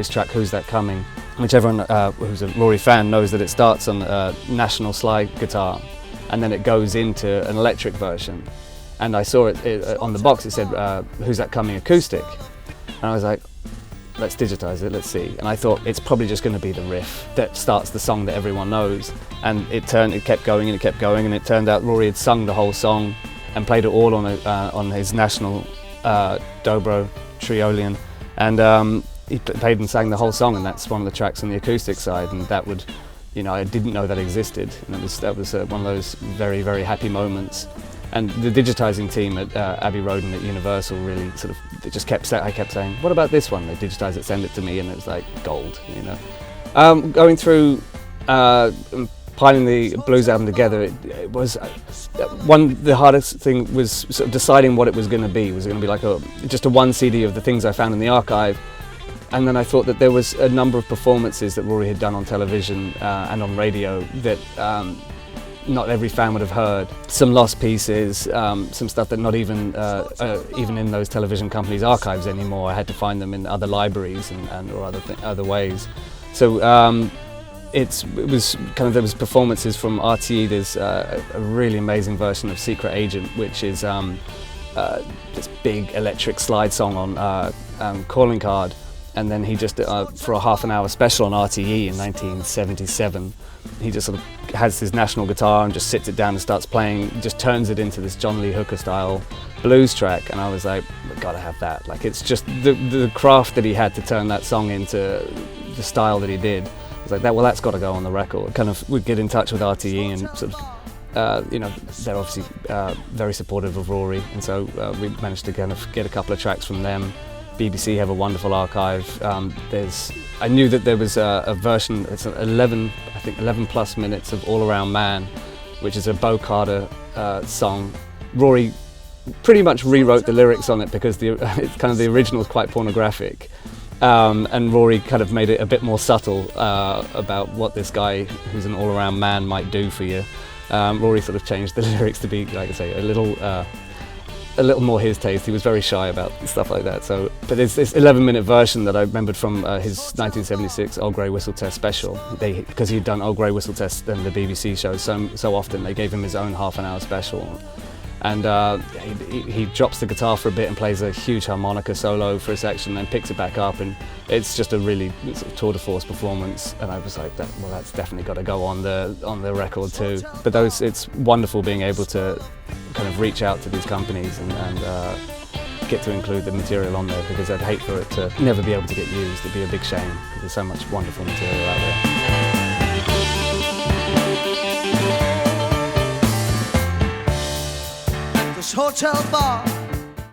Rory's track "Who's That Coming," which everyone who's a Rory fan knows that it starts on national slide guitar, and then it goes into an electric version. And I saw it on the box. It said "Who's That Coming acoustic," and I was like, let's digitize it, let's see. And I thought it's probably just going to be the riff that starts the song that everyone knows. And it kept going and it kept going, and it turned out Rory had sung the whole song and played it all on his national dobro Triolian, and he played and sang the whole song, and that's one of the tracks on the acoustic side. And that would, I didn't know that existed, and that was one of those very, very happy moments. And the digitizing team at Abbey Road at Universal really sort of, they just I kept saying, what about this one? They digitize it, send it to me, and it was like gold, Going through piling the blues album together, it was the hardest thing was sort of deciding what it was going to be. Was it going to be like just a one CD of the things I found in the archive? And then I thought that there was a number of performances that Rory had done on television and on radio that not every fan would have heard. Some lost pieces, some stuff that not even in those television companies' archives anymore. I had to find them in other libraries or other ways. So it was kind of, there was performances from RTE. There's a really amazing version of Secret Agent, which is this big electric slide song on Calling Card. And then he just, for a half-an-hour special on RTE in 1977, he just sort of has his national guitar and just sits it down and starts playing, just turns it into this John Lee Hooker style blues track. And I was like, we've got to have that. Like, it's just the craft that he had to turn that song into the style that he did. I was like, that's got to go on the record. Kind of, we'd get in touch with RTE and sort of, they're obviously very supportive of Rory, and so we managed to kind of get a couple of tracks from them. BBC have a wonderful archive. I knew that there was a version, it's 11 plus minutes of All Around Man, which is a Bo Carter song. Rory pretty much rewrote the lyrics on it because it's kind of, the original is quite pornographic. And Rory kind of made it a bit more subtle about what this guy who's an all-around man might do for you. Rory sort of changed the lyrics to be, like I say, a little more his taste. He was very shy about stuff like that. So, but there's this 11-minute version that I remembered from his 1976 Old Grey Whistle Test special. Because he'd done Old Grey Whistle Test and the BBC shows so often, they gave him his own half-an-hour special. And he drops the guitar for a bit and plays a huge harmonica solo for a section, and then picks it back up, and it's just a really sort of tour de force performance. And I was like, that's definitely got to go on the record too. But it's wonderful being able to kind of reach out to these companies and get to include the material on there, because I'd hate for it to never be able to get used. It'd be a big shame, because there's so much wonderful material out there. This hotel bar